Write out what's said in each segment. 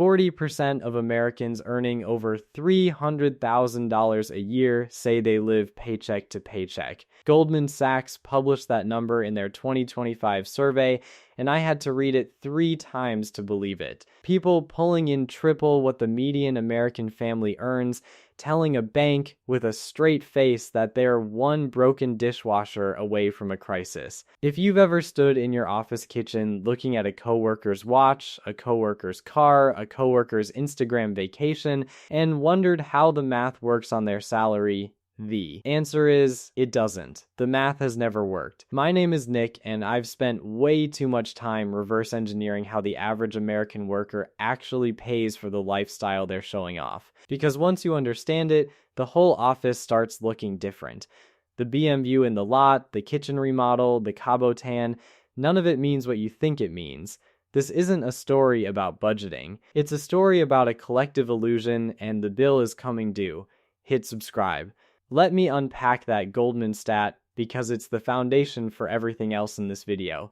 40% of Americans earning over $300,000 a year say they live paycheck to paycheck. Goldman Sachs published that number in their 2025 survey, and I had to read it 3 times to believe it. People pulling in triple what the median American family earns, telling a bank with a straight face that they're one broken dishwasher away from a crisis. If you've ever stood in your office kitchen looking at a coworker's watch, a coworker's car, a coworker's Instagram vacation, and wondered how the math works on their salary, the answer is, it doesn't. The math has never worked. My name is Nick, and I've spent way too much time reverse engineering how the average American worker actually pays for the lifestyle they're showing off. Because once you understand it, the whole office starts looking different. The BMW in the lot, the kitchen remodel, the Cabo tan, none of it means what you think it means. This isn't a story about budgeting. It's a story about a collective illusion, and the bill is coming due. Hit subscribe. Let me unpack that Goldman stat because it's the foundation for everything else in this video.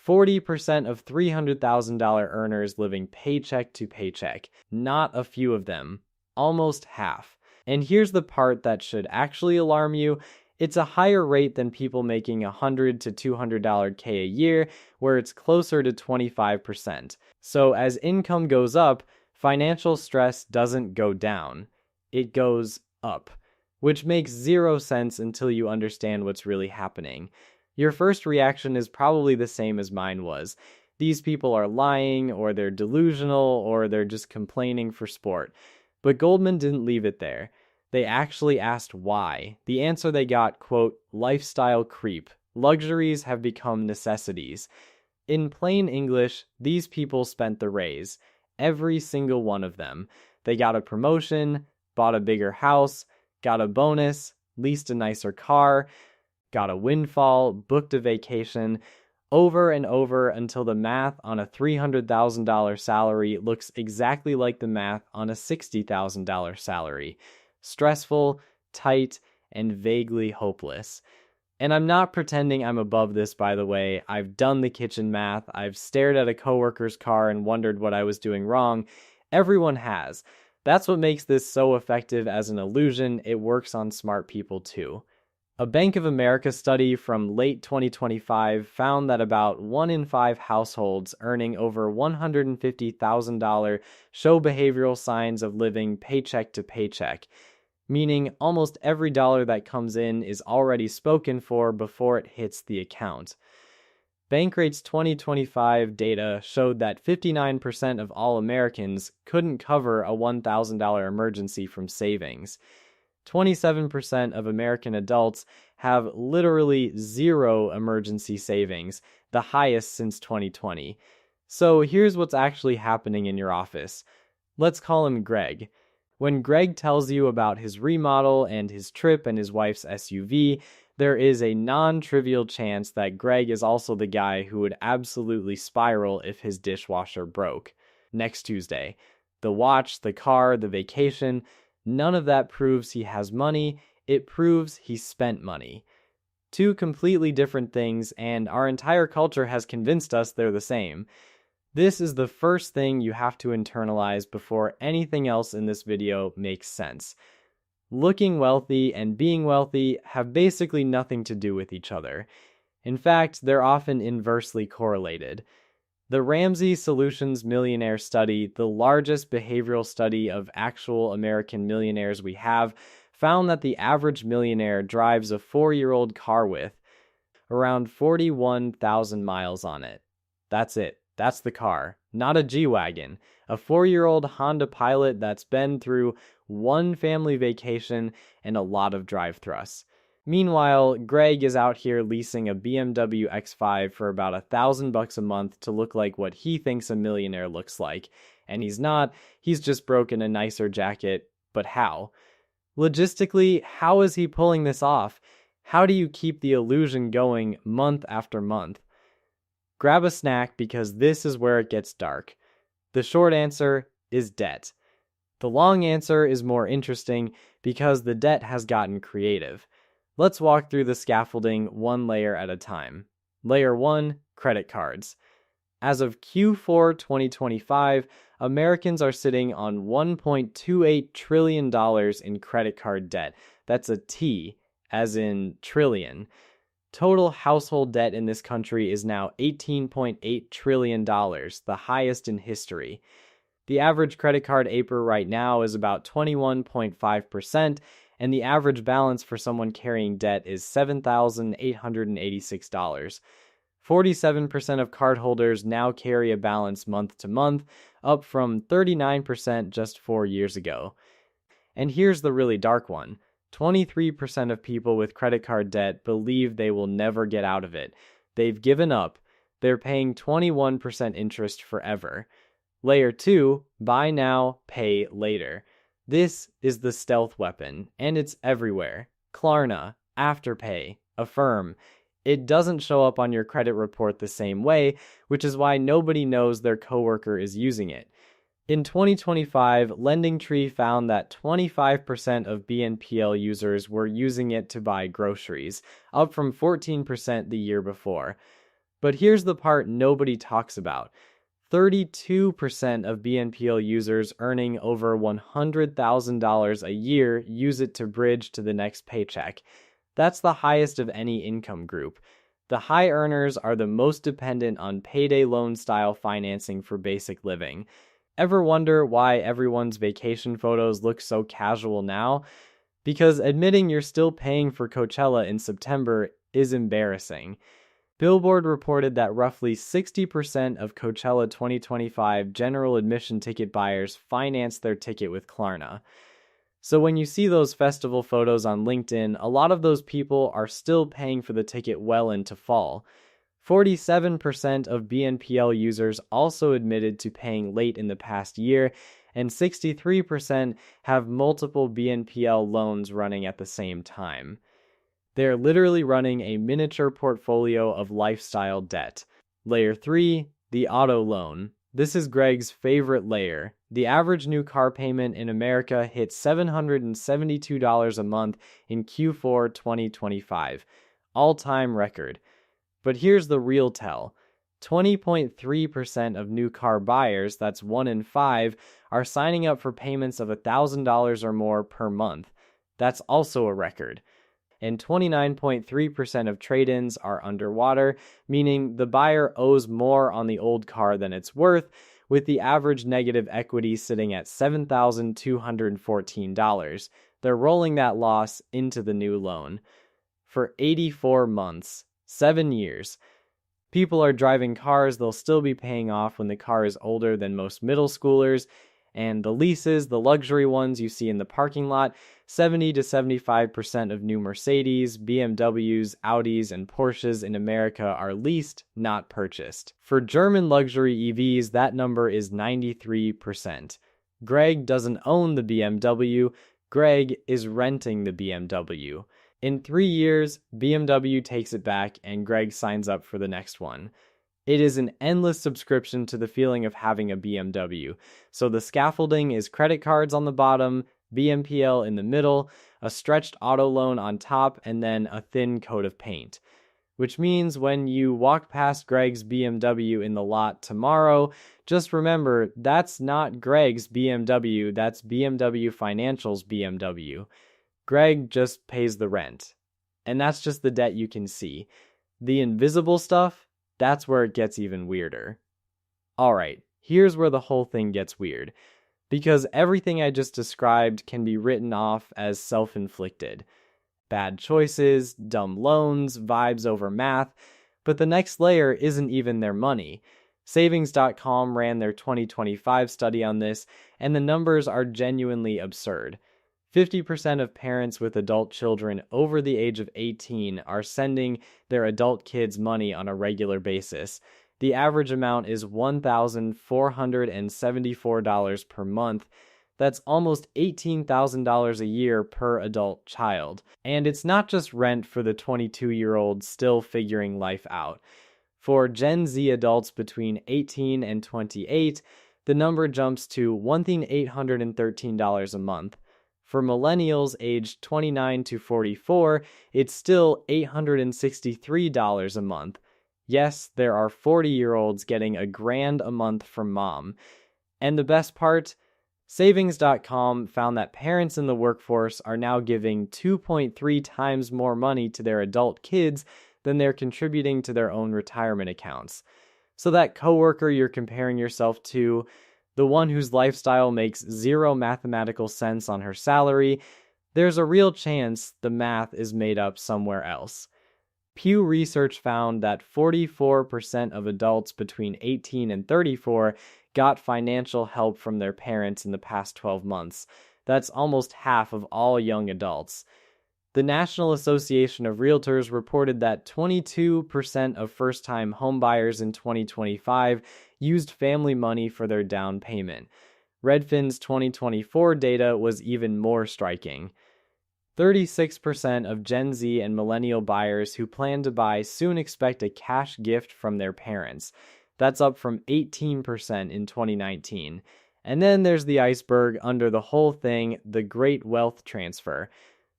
40% of $300,000 earners living paycheck to paycheck. Not a few of them. Almost half. And here's the part that should actually alarm you. It's a higher rate than people making $100 to $200K a year, where it's closer to 25%. So as income goes up, financial stress doesn't go down. It goes up. Which makes zero sense until you understand what's really happening. Your first reaction is probably the same as mine was. These people are lying, or they're delusional, or they're just complaining for sport. But Goldman didn't leave it there. They actually asked why. The answer they got, quote, lifestyle creep. Luxuries have become necessities. In plain English, these people spent the raise. Every single one of them. They got a promotion, bought a bigger house, got a bonus, leased a nicer car, got a windfall, booked a vacation, over and over until the math on a $300,000 salary looks exactly like the math on a $60,000 salary. Stressful, tight, and vaguely hopeless. And I'm not pretending I'm above this, by the way. I've done the kitchen math. I've stared at a coworker's car and wondered what I was doing wrong. Everyone has. That's what makes this so effective as an illusion. It works on smart people too. A Bank of America study from late 2025 found that about 1 in 5 households earning over $150,000 show behavioral signs of living paycheck to paycheck, meaning almost every dollar that comes in is already spoken for before it hits the account. Bankrate's 2025 data showed that 59% of all Americans couldn't cover a $1,000 emergency from savings. 27% of American adults have literally zero emergency savings, the highest since 2020. So here's what's actually happening in your office. Let's call him Greg. When Greg tells you about his remodel and his trip and his wife's SUV, there is a non-trivial chance that Greg is also the guy who would absolutely spiral if his dishwasher broke. Next Tuesday. The watch, the car, the vacation, none of that proves he has money. It proves he spent money. 2 completely different things, and our entire culture has convinced us they're the same. This is the first thing you have to internalize before anything else in this video makes sense. Looking wealthy and being wealthy have basically nothing to do with each other. In fact, they're often inversely correlated. The Ramsey Solutions Millionaire Study, the largest behavioral study of actual American millionaires we have, found that the average millionaire drives a 4-year-old car with around 41,000 miles on it. That's it. That's the car. Not a G-Wagon. A 4-year-old Honda Pilot that's been through 1 family vacation and a lot of drive thrusts. Meanwhile, Greg is out here leasing a BMW X5 for about $1,000 a month to look like what he thinks a millionaire looks like. And he's not, he's just broken a nicer jacket. But how? Logistically, how is he pulling this off? How do you keep the illusion going month after month? Grab a snack because this is where it gets dark. The short answer is debt. The long answer is more interesting because the debt has gotten creative. Let's walk through the scaffolding 1 layer at a time. Layer 1, credit cards. As of Q4 2025, Americans are sitting on $1.28 trillion in credit card debt. That's a T, as in trillion. Total household debt in this country is now $18.8 trillion, the highest in history. The average credit card APR right now is about 21.5%, and the average balance for someone carrying debt is $7,886. 47% of cardholders now carry a balance month to month, up from 39% just 4 years ago. And here's the really dark one. 23% of people with credit card debt believe they will never get out of it. They've given up. They're paying 21% interest forever. Layer 2, buy now, pay later. This is the stealth weapon, and it's everywhere. Klarna, Afterpay, Affirm. It doesn't show up on your credit report the same way, which is why nobody knows their coworker is using it. In 2025, LendingTree found that 25% of BNPL users were using it to buy groceries, up from 14% the year before. But here's the part nobody talks about. 32% of BNPL users earning over $100,000 a year use it to bridge to the next paycheck. That's the highest of any income group. The high earners are the most dependent on payday loan-style financing for basic living. Ever wonder why everyone's vacation photos look so casual now? Because admitting you're still paying for Coachella in September is embarrassing. Billboard reported that roughly 60% of Coachella 2025 general admission ticket buyers financed their ticket with Klarna. So when you see those festival photos on LinkedIn, a lot of those people are still paying for the ticket well into fall. 47% of BNPL users also admitted to paying late in the past year, and 63% have multiple BNPL loans running at the same time. They're literally running a miniature portfolio of lifestyle debt. Layer 3, the auto loan. This is Greg's favorite layer. The average new car payment in America hit $772 a month in Q4 2025. All-time record. But here's the real tell. 20.3% of new car buyers, that's 1 in 5, are signing up for payments of $1,000 or more per month. That's also a record. And 29.3% of trade-ins are underwater, meaning the buyer owes more on the old car than it's worth, with the average negative equity sitting at $7,214. They're rolling that loss into the new loan. For 84 months, 7 years. People are driving cars they'll still be paying off when the car is older than most middle schoolers, and the leases, the luxury ones you see in the parking lot, 70 to 75% of new Mercedes, BMWs, Audis, and Porsches in America are leased, not purchased. For German luxury EVs, that number is 93%. Greg doesn't own the BMW, Greg is renting the BMW. In 3 years, BMW takes it back and Greg signs up for the next one. It is an endless subscription to the feeling of having a BMW. So the scaffolding is credit cards on the bottom, BNPL in the middle, a stretched auto loan on top, and then a thin coat of paint. Which means when you walk past Greg's BMW in the lot tomorrow, just remember that's not Greg's BMW, that's BMW Financial's BMW. Greg just pays the rent. And that's just the debt you can see. The invisible stuff, that's where it gets even weirder. Alright, here's where the whole thing gets weird. Because everything I just described can be written off as self-inflicted. Bad choices, dumb loans, vibes over math, but the next layer isn't even their money. Savings.com ran their 2025 study on this, and the numbers are genuinely absurd. 50% of parents with adult children over the age of 18 are sending their adult kids money on a regular basis. The average amount is $1,474 per month. That's almost $18,000 a year per adult child. And it's not just rent for the 22-year-old still figuring life out. For Gen Z adults between 18 and 28, the number jumps to $1,813 a month. For millennials aged 29 to 44, it's still $863 a month. Yes, there are 40-year-olds getting $1,000 a month from mom. And the best part? Savings.com found that parents in the workforce are now giving 2.3 times more money to their adult kids than they're contributing to their own retirement accounts. So that coworker you're comparing yourself to, the one whose lifestyle makes zero mathematical sense on her salary, there's a real chance the math is made up somewhere else. Pew Research found that 44% of adults between 18 and 34 got financial help from their parents in the past 12 months. That's almost half of all young adults. The National Association of Realtors reported that 22% of first-time homebuyers in 2025 used family money for their down payment. Redfin's 2024 data was even more striking. 36% of Gen Z and millennial buyers who plan to buy soon expect a cash gift from their parents. That's up from 18% in 2019. And then there's the iceberg under the whole thing, the great wealth transfer.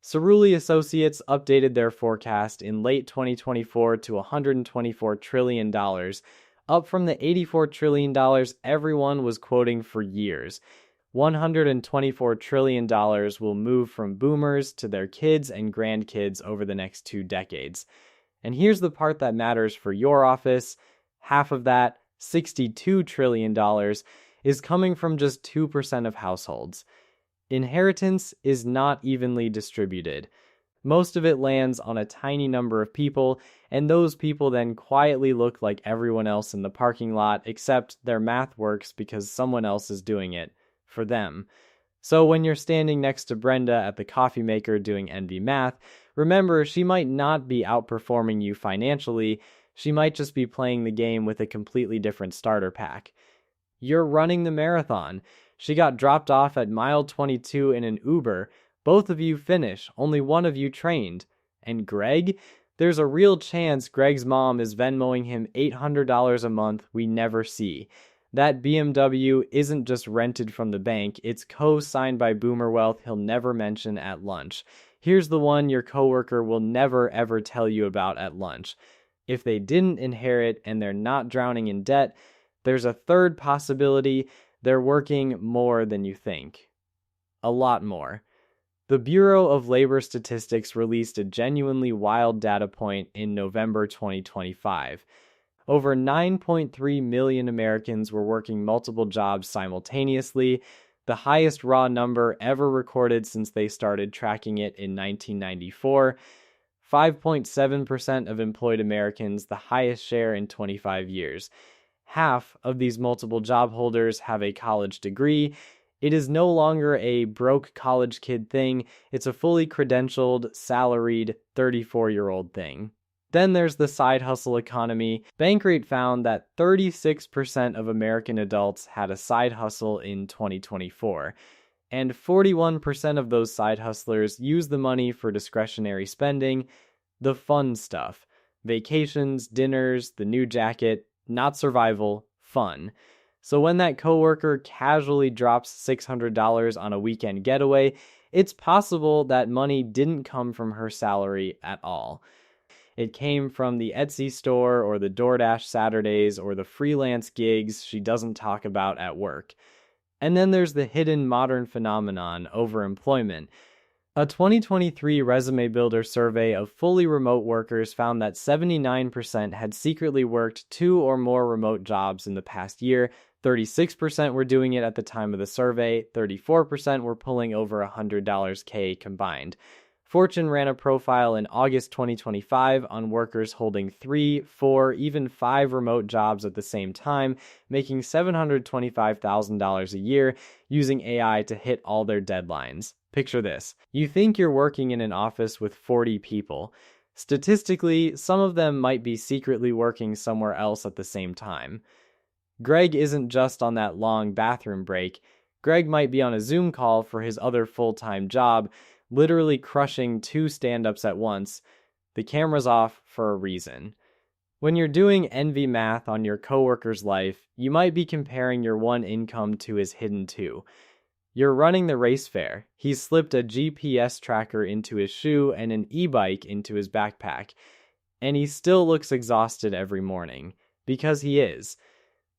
Cerulli Associates updated their forecast in late 2024 to $124 trillion, up from the $84 trillion everyone was quoting for years. $124 trillion will move from boomers to their kids and grandkids over the next 2 decades. And here's the part that matters for your office. Half of that, $62 trillion, is coming from just 2% of households. Inheritance is not evenly distributed. Most of it lands on a tiny number of people, and those people then quietly look like everyone else in the parking lot, except their math works because someone else is doing it for them. So when you're standing next to Brenda at the coffee maker doing envy math, remember she might not be outperforming you financially, she might just be playing the game with a completely different starter pack. You're running the marathon. She got dropped off at mile 22 in an Uber. Both of you finish, only one of you trained. And Greg? There's a real chance Greg's mom is Venmoing him $800 a month we never see. That BMW isn't just rented from the bank, it's co-signed by boomer wealth he'll never mention at lunch. Here's the one your coworker will never ever tell you about at lunch. If they didn't inherit and they're not drowning in debt, there's a third possibility: they're working more than you think. A lot more. The Bureau of Labor Statistics released a genuinely wild data point in November 2025. Over 9.3 million Americans were working multiple jobs simultaneously, the highest raw number ever recorded since they started tracking it in 1994. 5.7% of employed Americans, the highest share in 25 years. Half of these multiple job holders have a college degree. It is no longer a broke college kid thing, it's a fully credentialed, salaried, 34-year-old thing. Then there's the side hustle economy. Bankrate found that 36% of American adults had a side hustle in 2024, and 41% of those side hustlers use the money for discretionary spending, the fun stuff. Vacations, dinners, the new jacket, not survival, fun. So when that coworker casually drops $600 on a weekend getaway, it's possible that money didn't come from her salary at all. It came from the Etsy store or the DoorDash Saturdays or the freelance gigs she doesn't talk about at work. And then there's the hidden modern phenomenon, overemployment. A 2023 Resume Builder survey of fully remote workers found that 79% had secretly worked 2 or more remote jobs in the past year, 36% were doing it at the time of the survey, 34% were pulling over $100 K combined. Fortune ran a profile in August 2025 on workers holding 3, 4, even 5 remote jobs at the same time, making $725,000 a year using AI to hit all their deadlines. Picture this. You think you're working in an office with 40 people. Statistically, some of them might be secretly working somewhere else at the same time. Greg isn't just on that long bathroom break. Greg might be on a Zoom call for his other full-time job, literally crushing 2 stand-ups at once. The camera's off for a reason. When you're doing envy math on your coworker's life, you might be comparing your one income to his hidden 2. You're running the race fair. He's slipped a GPS tracker into his shoe and an e-bike into his backpack. And he still looks exhausted every morning. Because he is.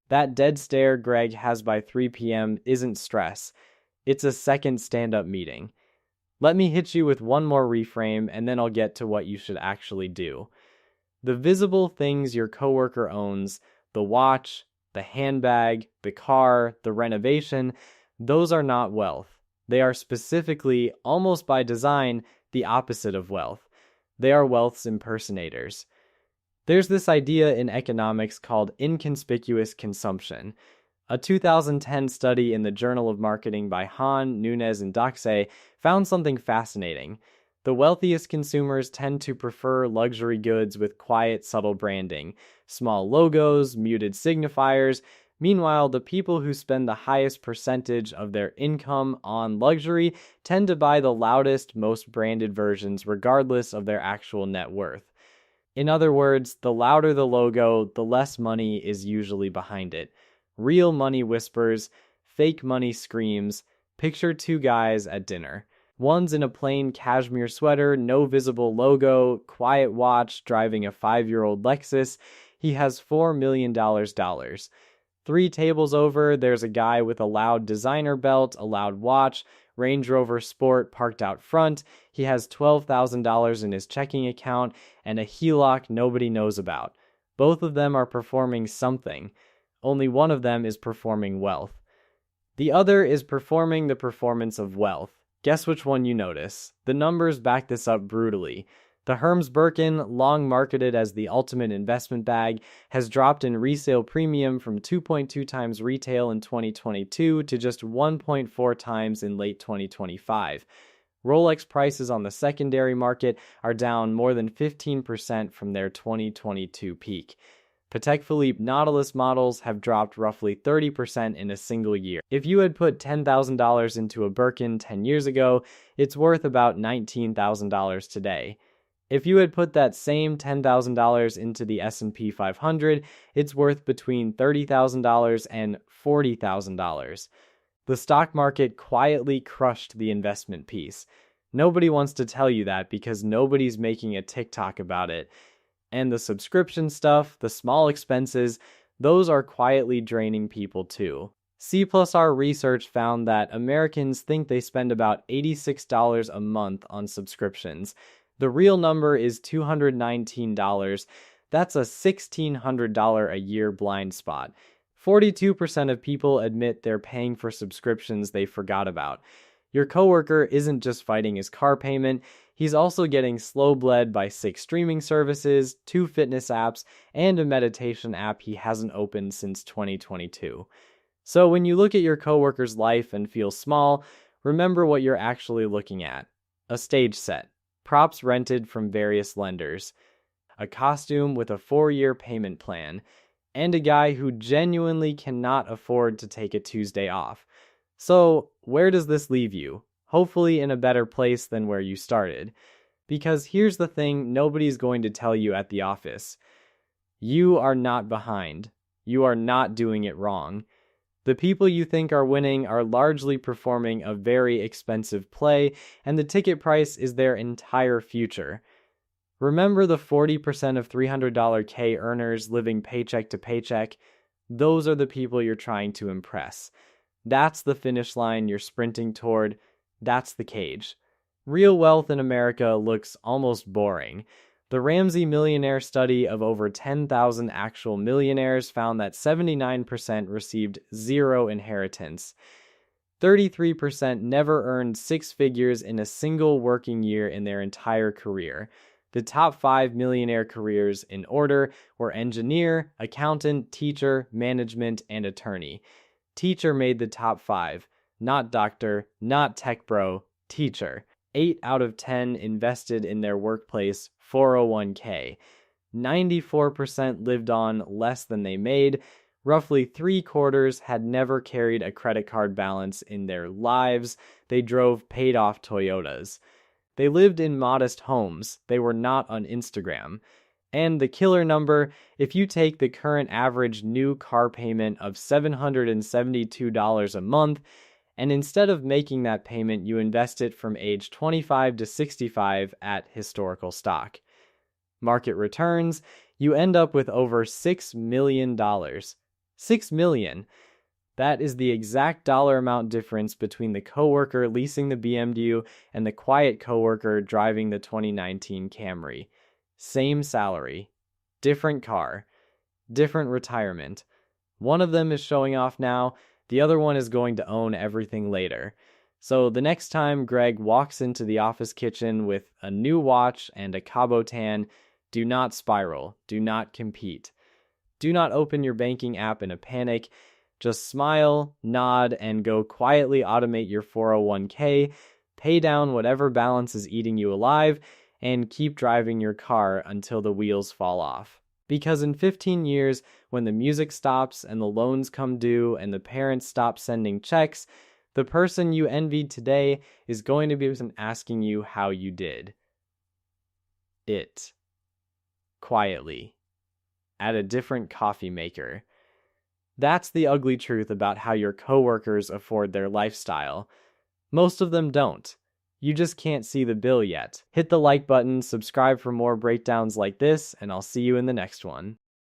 That dead stare Greg has by 3 p.m. isn't stress. It's a second stand-up meeting. Let me hit you with one more reframe, and then I'll get to what you should actually do. The visible things your coworker owns, the watch, the handbag, the car, the renovation, those are not wealth. They are specifically, almost by design, the opposite of wealth. They are wealth's impersonators. There's this idea in economics called inconspicuous consumption. A 2010 study in the Journal of Marketing by Hahn, Nunes, and Doxey found something fascinating. The wealthiest consumers tend to prefer luxury goods with quiet, subtle branding, small logos, muted signifiers. Meanwhile, the people who spend the highest percentage of their income on luxury tend to buy the loudest, most branded versions regardless of their actual net worth. In other words, the louder the logo, the less money is usually behind it. Real money whispers, fake money screams. Picture two guys at dinner. One's in a plain cashmere sweater, no visible logo, quiet watch, driving a 5-year-old Lexus. He has $4 million. 3 tables over, there's a guy with a loud designer belt, a loud watch, Range Rover Sport parked out front. He has $12,000 in his checking account and a HELOC nobody knows about. Both of them are performing something. Only one of them is performing wealth. The other is performing the performance of wealth. Guess which one you notice. The numbers back this up brutally. The Hermes Birkin, long marketed as the ultimate investment bag, has dropped in resale premium from 2.2 times retail in 2022 to just 1.4 times in late 2025. Rolex prices on the secondary market are down more than 15% from their 2022 peak. Patek Philippe Nautilus models have dropped roughly 30% in a single year. If you had put $10,000 into a Birkin 10 years ago, it's worth about $19,000 today. If you had put that same $10,000 into the S&P 500, it's worth between $30,000 and $40,000. The stock market quietly crushed the investment piece. Nobody wants to tell you that because nobody's making a TikTok about it. And the subscription stuff, the small expenses, those are quietly draining people too. C+R research found that Americans think they spend about $86 a month on subscriptions. The real number is $219. That's a $1,600 a year blind spot. 42% of people admit they're paying for subscriptions they forgot about. Your coworker isn't just fighting his car payment, he's also getting slow bled by 6 streaming services, 2 fitness apps, and a meditation app he hasn't opened since 2022. So when you look at your coworker's life and feel small, remember what you're actually looking at. A stage set, props rented from various lenders, a costume with a 4-year payment plan, and a guy who genuinely cannot afford to take a Tuesday off. So, where does this leave you? Hopefully in a better place than where you started. Because here's the thing nobody's going to tell you at the office. You are not behind. You are not doing it wrong. The people you think are winning are largely performing a very expensive play, and the ticket price is their entire future. Remember the 40% of $300K earners living paycheck to paycheck? Those are the people you're trying to impress. That's the finish line you're sprinting toward. That's the cage. Real wealth in America looks almost boring. The Ramsey Millionaire study of over 10,000 actual millionaires found that 79% received 0 inheritance. 33% never earned 6 figures in a single working year in their entire career. The top 5 millionaire careers in order were engineer, accountant, teacher, management, and attorney. Teacher made the top 5. Not doctor, not tech bro, teacher. 8 out of 10 invested in their workplace 401k. 94% lived on less than they made. Roughly 3/4 had never carried a credit card balance in their lives. They drove paid-off Toyotas. They lived in modest homes. They were not on Instagram. And the killer number, if you take the current average new car payment of $772 a month, and instead of making that payment, you invest it from age 25 to 65 at historical stock. Market returns, you end up with over $6 million. $6 million. That is the exact dollar amount difference between the coworker leasing the BMW and the quiet coworker driving the 2019 Camry. Same salary, different car, different retirement. One of them is showing off now, the other one is going to own everything later. So the next time Greg walks into the office kitchen with a new watch and a Cabo tan, do not spiral, do not compete. Do not open your banking app in a panic. Just smile, nod, and go quietly automate your 401k, pay down whatever balance is eating you alive, and keep driving your car until the wheels fall off. Because in 15 years, when the music stops and the loans come due and the parents stop sending checks, the person you envied today is going to be asking you how you did. Quietly. At a different coffee maker. That's the ugly truth about how your coworkers afford their lifestyle. Most of them don't. You just can't see the bill yet. Hit the like button, subscribe for more breakdowns like this, and I'll see you in the next one.